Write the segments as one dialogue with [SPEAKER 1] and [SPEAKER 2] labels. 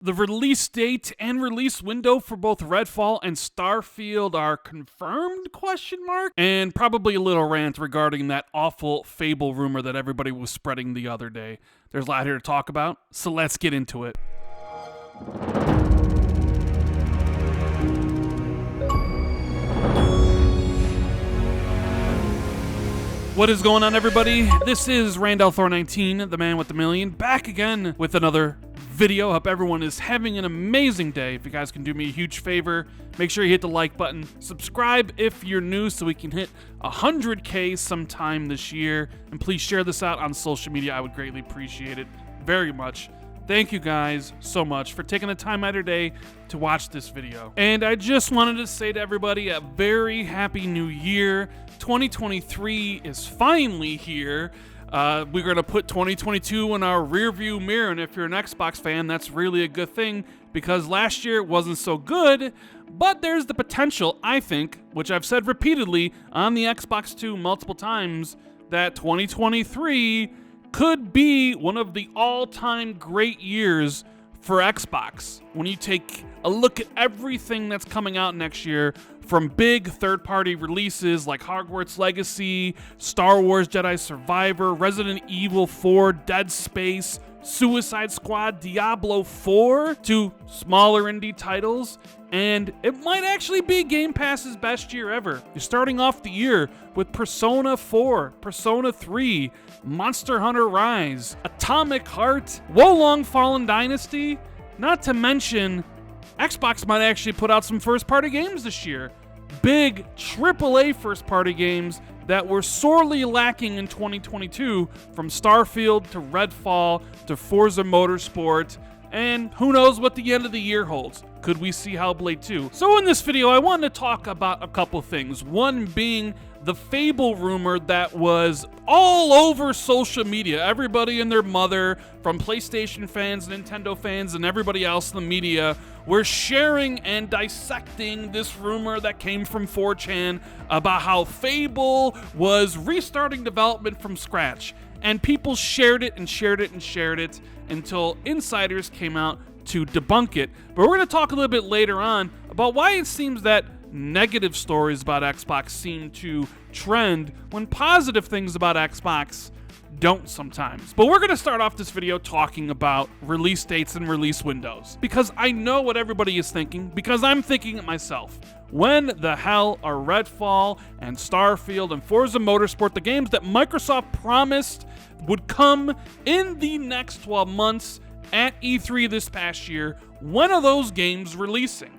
[SPEAKER 1] The release date and release window for both Redfall and Starfield are confirmed, ? And probably a little rant regarding that awful Fable rumor that everybody was spreading the other day. There's a lot here to talk about, so let's get into it. What is going on, everybody? This is Randall419, the man with the million, back again with another video. Hope everyone is having an amazing day. If you guys can do me a huge favor, make sure you hit the like button. Subscribe if you're new so we can hit 100K sometime this year. And please share this out on social media. I would greatly appreciate it very much. Thank you guys so much for taking the time out of your day to watch this video. And I just wanted to say to everybody a very happy new year. 2023 is finally here. We're going to put 2022 in our rearview mirror, and if you're an Xbox fan, that's really a good thing because last year wasn't so good, but there's the potential, I think, which I've said repeatedly on the Xbox 2 multiple times, that 2023 could be one of the all-time great years for Xbox. When you take a look at everything that's coming out next year, from big third-party releases like Hogwarts Legacy, Star Wars Jedi Survivor, Resident Evil 4, Dead Space, Suicide Squad, Diablo 4, to smaller indie titles, and it might actually be Game Pass's best year ever. You're starting off the year with Persona 4, Persona 3, Monster Hunter Rise, Atomic Heart, Wolong Fallen Dynasty, not to mention Xbox might actually put out some first-party games this year. Big AAA first-party games that were sorely lacking in 2022, from Starfield to Redfall to Forza Motorsport, and who knows what the end of the year holds. Could we see Hellblade 2? So in this video, I wanted to talk about a couple things. One being the Fable rumor that was all over social media. Everybody and their mother, from PlayStation fans, Nintendo fans, and everybody else in the media, were sharing and dissecting this rumor that came from 4chan about how Fable was restarting development from scratch. And people shared it and shared it and shared it until insiders came out to debunk it. But we're going to talk a little bit later on about why it seems that negative stories about Xbox seem to trend when positive things about Xbox don't sometimes. But we're going to start off this video talking about release dates and release windows, because I know what everybody is thinking, because I'm thinking it myself. When the hell are Redfall and Starfield and Forza Motorsport, the games that Microsoft promised would come in the next 12 months at E3 this past year, when are those games releasing?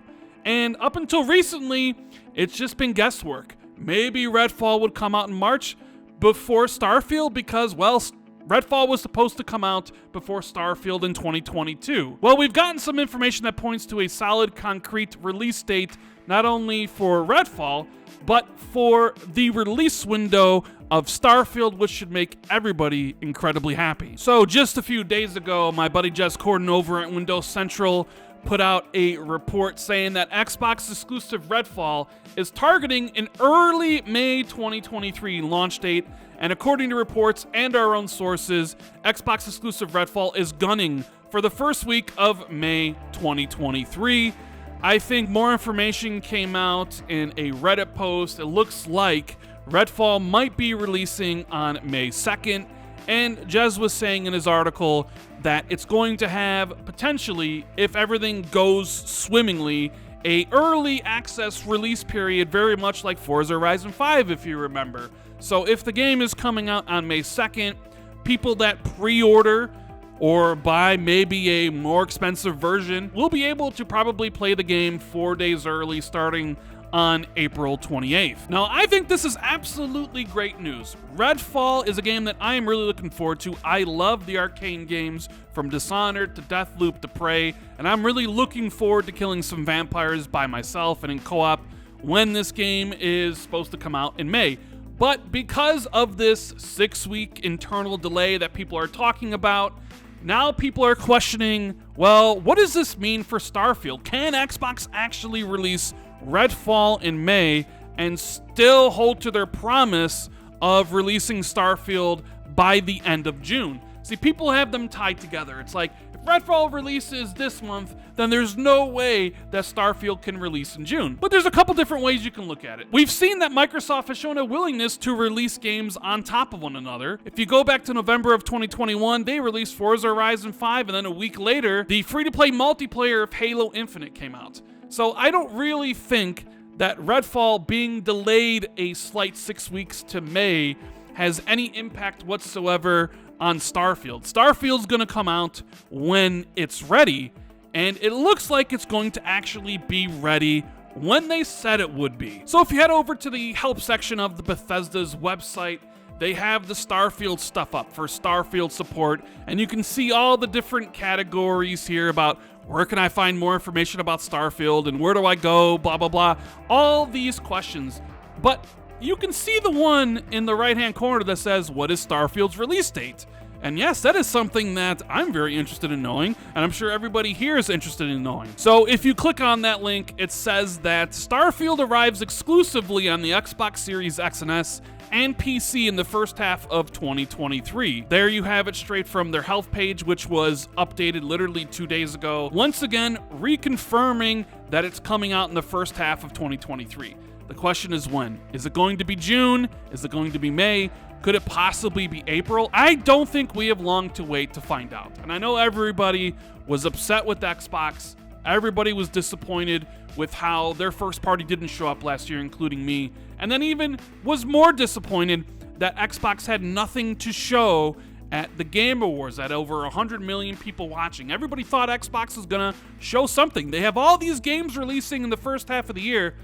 [SPEAKER 1] And up until recently, it's just been guesswork. Maybe Redfall would come out in March before Starfield because, well, Redfall was supposed to come out before Starfield in 2022. Well, we've gotten some information that points to a solid, concrete release date, not only for Redfall, but for the release window of Starfield, which should make everybody incredibly happy. So just a few days ago, my buddy Jez Corden over at Windows Central put out a report saying that Xbox exclusive Redfall is targeting an early May 2023 launch date, and according to reports and our own sources, Xbox exclusive Redfall is gunning for the first week of May 2023. I think more information came out in a Reddit post. It looks like Redfall might be releasing on May 2nd, and Jez was saying in his article that it's going to have, potentially, if everything goes swimmingly, a early access release period, very much like Forza Horizon 5, if you remember. So if the game is coming out on May 2nd, people that pre-order or buy maybe a more expensive version will be able to probably play the game 4 days early, starting on April 28th. Now, I think this is absolutely great news. Redfall is a game that I am really looking forward to. I love the Arcane games, from Dishonored to Deathloop to Prey, and I'm really looking forward to killing some vampires by myself and in co-op when this game is supposed to come out in May. But because of this 6-week internal delay that people are talking about, now people are questioning, well, what does this mean for Starfield? Can Xbox actually release Redfall in May and still hold to their promise of releasing Starfield by the end of June? See, people have them tied together. It's like, if Redfall releases this month, then there's no way that Starfield can release in June. But there's a couple different ways you can look at it. We've seen that Microsoft has shown a willingness to release games on top of one another. If you go back to November of 2021, they released Forza Horizon 5, and then a week later, the free-to-play multiplayer of Halo Infinite came out. So I don't really think that Redfall being delayed a slight 6 weeks to May has any impact whatsoever on Starfield. Starfield's gonna come out when it's ready, and it looks like it's going to actually be ready when they said it would be. So if you head over to the help section of the Bethesda's website, they have the Starfield stuff up for Starfield support, and you can see all the different categories here about where can I find more information about Starfield and where do I go, blah, blah, blah. All these questions. But you can see the one in the right-hand corner that says, what is Starfield's release date? And yes, that is something that I'm very interested in knowing, and I'm sure everybody here is interested in knowing. So if you click on that link, it says that Starfield arrives exclusively on the Xbox Series X and S and PC in the first half of 2023. There you have it straight from their health page, which was updated literally 2 days ago. Once again, reconfirming that it's coming out in the first half of 2023. The question is when? Is it going to be June? Is it going to be May? Could it possibly be April? I don't think we have long to wait to find out. And I know everybody was upset with Xbox. Everybody was disappointed with how their first party didn't show up last year, including me. And then even was more disappointed that Xbox had nothing to show at the Game Awards, at over 100 million people watching. Everybody thought Xbox was gonna show something. They have all these games releasing in the first half of the year,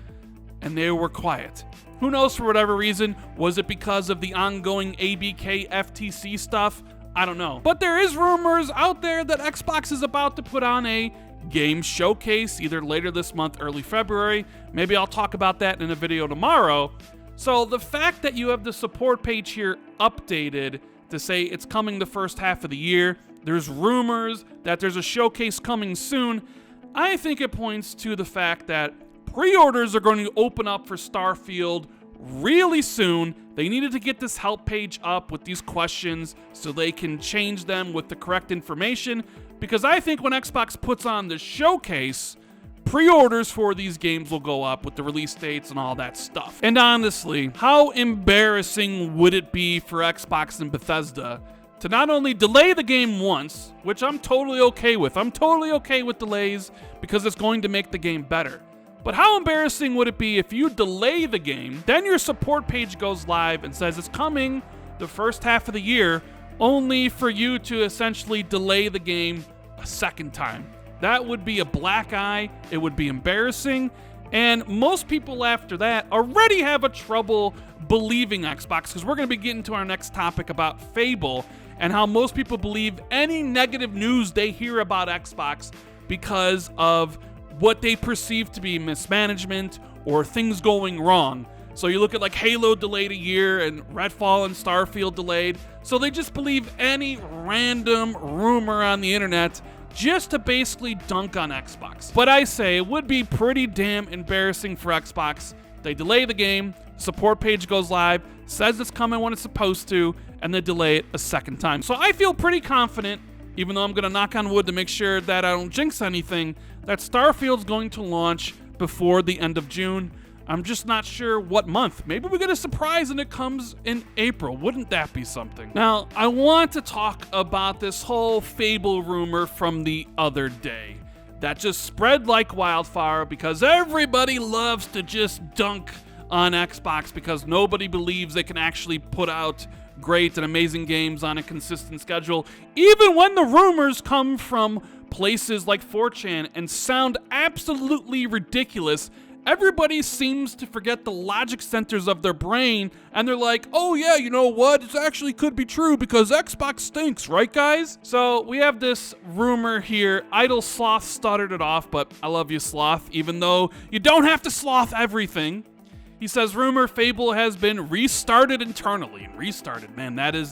[SPEAKER 1] and they were quiet. Who knows, for whatever reason? Was it because of the ongoing ABK FTC stuff? I don't know. But there is rumors out there that Xbox is about to put on a game showcase either later this month, early February. Maybe I'll talk about that in a video tomorrow. So the fact that you have the support page here updated to say it's coming the first half of the year, there's rumors that there's a showcase coming soon, I think it points to the fact that pre-orders are going to open up for Starfield really soon. They needed to get this help page up with these questions so they can change them with the correct information, because I think when Xbox puts on the showcase, pre-orders for these games will go up with the release dates and all that stuff. And honestly, how embarrassing would it be for Xbox and Bethesda to not only delay the game once, which I'm totally okay with. I'm totally okay with delays because it's going to make the game better. But how embarrassing would it be if you delay the game, then your support page goes live and says it's coming the first half of the year, only for you to essentially delay the game a second time? That would be a black eye. It would be embarrassing. And most people after that already have a trouble believing Xbox, because we're going to be getting to our next topic about Fable and how most people believe any negative news they hear about Xbox because of what they perceive to be mismanagement or things going wrong. So you look at like Halo delayed a year and Redfall and Starfield delayed. So they just believe any random rumor on the internet just to basically dunk on Xbox. But I say it would be pretty damn embarrassing for Xbox. They delay the game, support page goes live, says it's coming when it's supposed to, and then delay it a second time. So I feel pretty confident, even though I'm going to knock on wood to make sure that I don't jinx anything, that Starfield's going to launch before the end of June. I'm just not sure what month. Maybe we get a surprise and it comes in April. Wouldn't that be something? Now, I want to talk about this whole Fable rumor from the other day that just spread like wildfire because everybody loves to just dunk on Xbox because nobody believes they can actually put out great and amazing games on a consistent schedule, even when the rumors come from places like 4chan and sound absolutely ridiculous. Everybody seems to forget the logic centers of their brain, and they're like, oh yeah, you know what? It actually could be true because Xbox stinks, right guys? So we have this rumor here. Idle Sloth started it off, but I love you, Sloth, even though you don't have to sloth everything. He says, rumor Fable has been restarted internally. Restarted, man, that is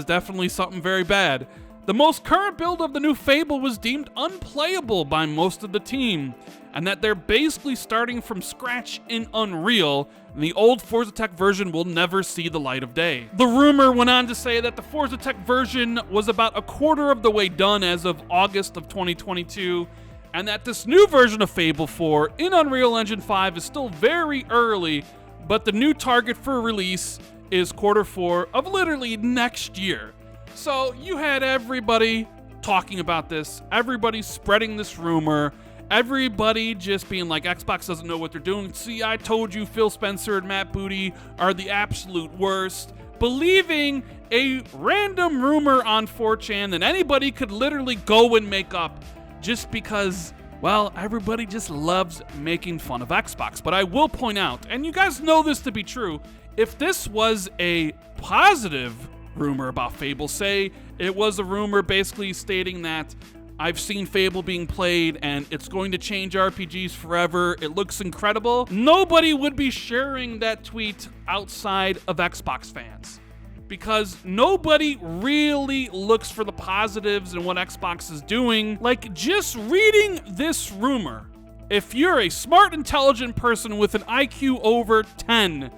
[SPEAKER 1] definitely something very bad. The most current build of the new Fable was deemed unplayable by most of the team, and that they're basically starting from scratch in Unreal, and the old Forza Tech version will never see the light of day. The rumor went on to say that the Forza Tech version was about a quarter of the way done as of August of 2022, and that this new version of Fable 4 in Unreal Engine 5 is still very early, but the new target for release is Q4 of literally next year. So you had everybody talking about this, everybody spreading this rumor, everybody just being like, Xbox doesn't know what they're doing. See, I told you Phil Spencer and Matt Booty are the absolute worst. Believing a random rumor on 4chan that anybody could literally go and make up just because, well, everybody just loves making fun of Xbox. But I will point out, and you guys know this to be true, if this was a positive rumor about Fable, say it was a rumor basically stating that I've seen Fable being played and it's going to change RPGs forever, it looks incredible, nobody would be sharing that tweet outside of Xbox fans. Because nobody really looks for the positives in what Xbox is doing. Like, just reading this rumor, if you're a smart, intelligent person with an IQ over 10,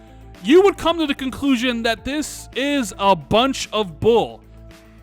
[SPEAKER 1] you would come to the conclusion that this is a bunch of bull.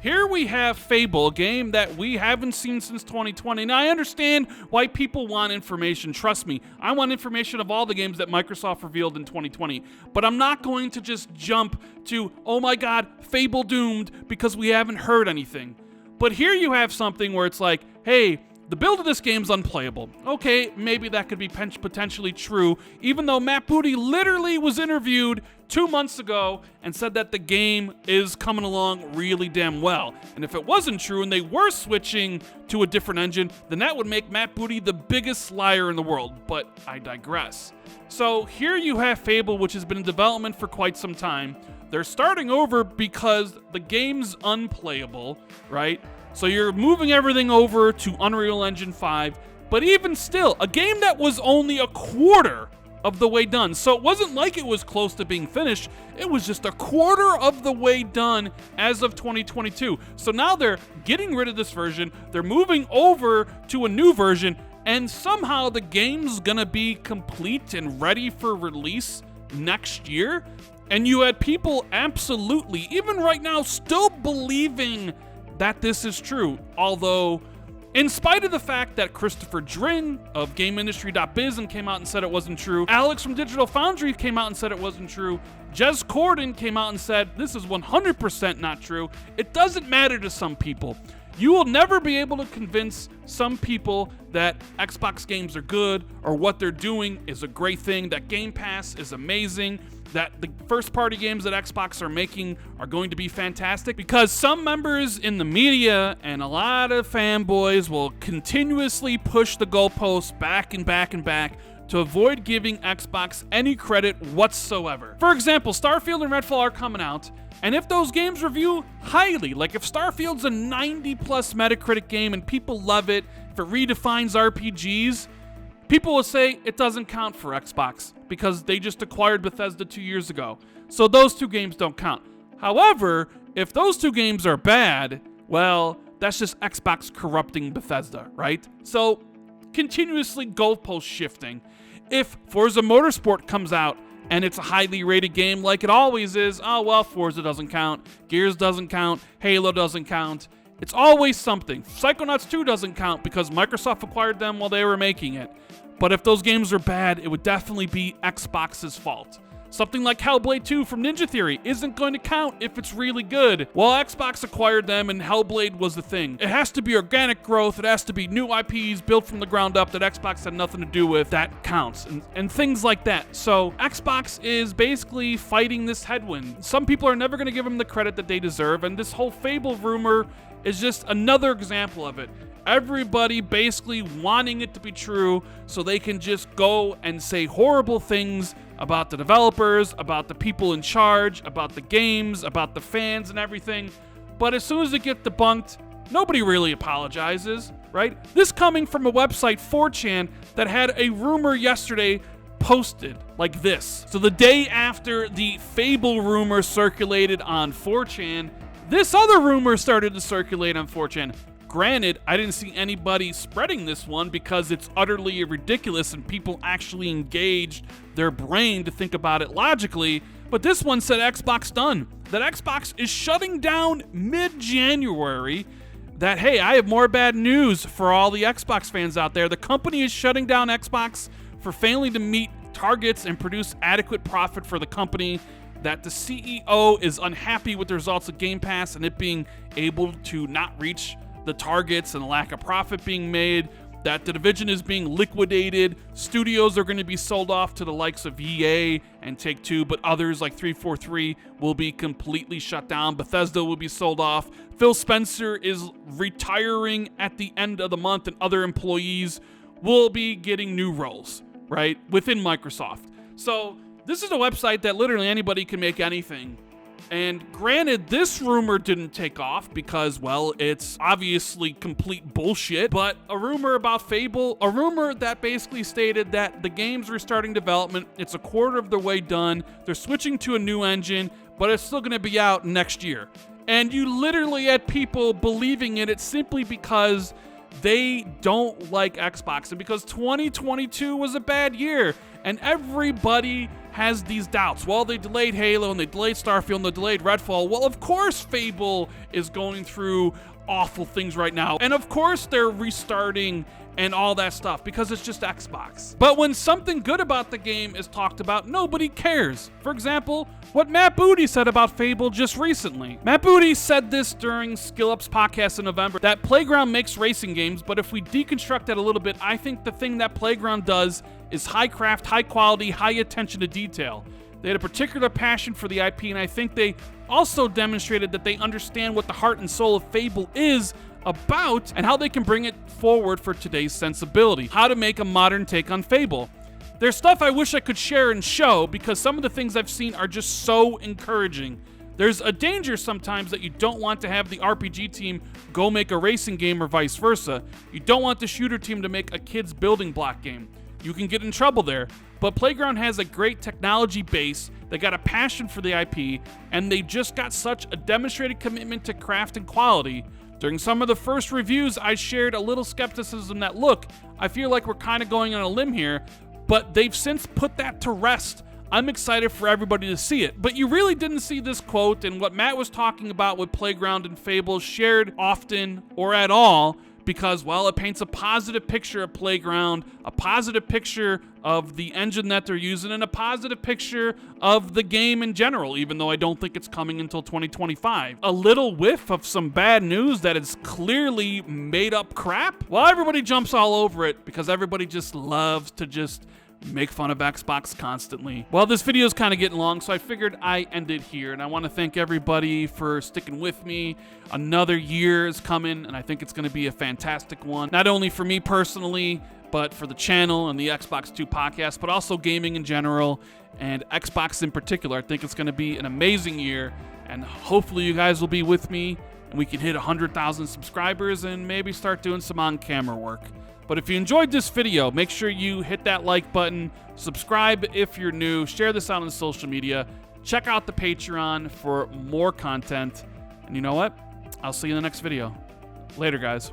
[SPEAKER 1] Here we have Fable, a game that we haven't seen since 2020. Now, I understand why people want information. Trust me, I want information of all the games that Microsoft revealed in 2020. But I'm not going to just jump to, oh my god, Fable doomed, because we haven't heard anything. But here you have something where it's like, hey, the build of this game's unplayable. Okay, maybe that could be potentially true, even though Matt Booty literally was interviewed 2 months ago and said that the game is coming along really damn well. And if it wasn't true and they were switching to a different engine, then that would make Matt Booty the biggest liar in the world, but I digress. So here you have Fable, which has been in development for quite some time. They're starting over because the game's unplayable, right? So you're moving everything over to Unreal Engine 5, but even still, a game that was only a quarter of the way done. So it wasn't like it was close to being finished, it was just a quarter of the way done as of 2022. So now they're getting rid of this version, they're moving over to a new version, and somehow the game's gonna be complete and ready for release next year. And you had people absolutely, even right now, still believing that this is true, although in spite of the fact that Christopher Dring of GameIndustry.biz came out and said it wasn't true, Alex from Digital Foundry came out and said it wasn't true, Jez Corden came out and said this is 100% not true, it doesn't matter to some people. You will never be able to convince some people that Xbox games are good or what they're doing is a great thing, that Game Pass is amazing, that the first-party games that Xbox are making are going to be fantastic, because some members in the media and a lot of fanboys will continuously push the goalposts back and back and back to avoid giving Xbox any credit whatsoever. For example, Starfield and Redfall are coming out, and if those games review highly, like if Starfield's a 90+ Metacritic game and people love it, if it redefines RPGs, people will say it doesn't count for Xbox because they just acquired Bethesda 2 years ago. So those two games don't count. However, if those two games are bad, well, that's just Xbox corrupting Bethesda, right? So continuously goalpost shifting. If Forza Motorsport comes out and it's a highly rated game like it always is, oh well, Forza doesn't count, Gears doesn't count, Halo doesn't count. It's always something. Psychonauts 2 doesn't count because Microsoft acquired them while they were making it. But if those games are bad, it would definitely be Xbox's fault. Something like Hellblade 2 from Ninja Theory isn't going to count if it's really good. Well, Xbox acquired them and Hellblade was the thing. It has to be organic growth, it has to be new IPs built from the ground up that Xbox had nothing to do with. That counts, and things like that. So Xbox is basically fighting this headwind. Some people are never going to give them the credit that they deserve, and this whole Fable rumor is just another example of it. Everybody basically wanting it to be true so they can just go and say horrible things about the developers, about the people in charge, about the games, about the fans and everything. But as soon as it gets debunked, nobody really apologizes, right? This coming from a website, 4chan, that had a rumor yesterday posted like this. So the day after the Fable rumor circulated on 4chan, this other rumor started to circulate on 4chan. Granted, I didn't see anybody spreading this one because it's utterly ridiculous and people actually engaged their brain to think about it logically, but this one said Xbox done. That Xbox is shutting down mid-January. That, hey, I have more bad news for all the Xbox fans out there. The company is shutting down Xbox for failing to meet targets and produce adequate profit for the company. That the CEO is unhappy with the results of Game Pass and it being able to not reach the targets and the lack of profit being made. That the division is being liquidated. Studios are going to be sold off to the likes of EA and Take-Two, but others like 343 will be completely shut down. Bethesda will be sold off. Phil Spencer is retiring at the end of the month, and other employees will be getting new roles, right, within Microsoft. So this is a website that literally anybody can make anything. And granted, this rumor didn't take off because, well, it's obviously complete bullshit, but a rumor about Fable, a rumor that basically stated that the game's restarting development, it's a quarter of the way done, they're switching to a new engine, but it's still going to be out next year. And you literally had people believing in it simply because they don't like Xbox and because 2022 was a bad year and everybody has these doubts. Well, they delayed Halo and they delayed Starfield and they delayed Redfall. Well, of course Fable is going through awful things right now. And of course they're restarting and all that stuff because it's just Xbox. But when something good about the game is talked about, nobody cares. For example, what Matt Booty said about Fable just recently. Matt Booty said this during SkillUp's podcast in November, that Playground makes racing games, but if we deconstruct that a little bit, I think the thing that Playground does is high craft, high quality, high attention to detail. They had a particular passion for the IP, and I think they also demonstrated that they understand what the heart and soul of Fable is about and how they can bring it forward for today's sensibility. How to make a modern take on Fable. There's stuff I wish I could share and show because some of the things I've seen are just so encouraging. There's a danger sometimes that you don't want to have the RPG team go make a racing game or vice versa. You don't want the shooter team to make a kid's building block game. You can get in trouble there. But Playground has a great technology base, they got a passion for the IP, and they just got such a demonstrated commitment to craft and quality. During some of the first reviews, I shared a little skepticism that, look, I feel like we're kind of going on a limb here, but they've since put that to rest. I'm excited for everybody to see it. But you really didn't see this quote and what Matt was talking about with Playground and Fable shared often or at all because, well, it paints a positive picture of Playground, a positive picture of the engine that they're using, and a positive picture of the game in general, even though I don't think it's coming until 2025. A little whiff of some bad news that is clearly made up crap? Well, everybody jumps all over it because everybody just loves to just make fun of Xbox constantly. Well, this video is kind of getting long, so I figured I end it here, and I want to thank everybody for sticking with me. Another year is coming, and I think it's going to be a fantastic one, not only for me personally, but for the channel and the Xbox 2 podcast, but also gaming in general, and Xbox in particular. I think it's going to be an amazing year, and hopefully you guys will be with me, and we can hit 100,000 subscribers and maybe start doing some on-camera work. But if you enjoyed this video, make sure you hit that like button, subscribe if you're new, share this out on social media, check out the Patreon for more content, and you know what? I'll see you in the next video. Later, guys.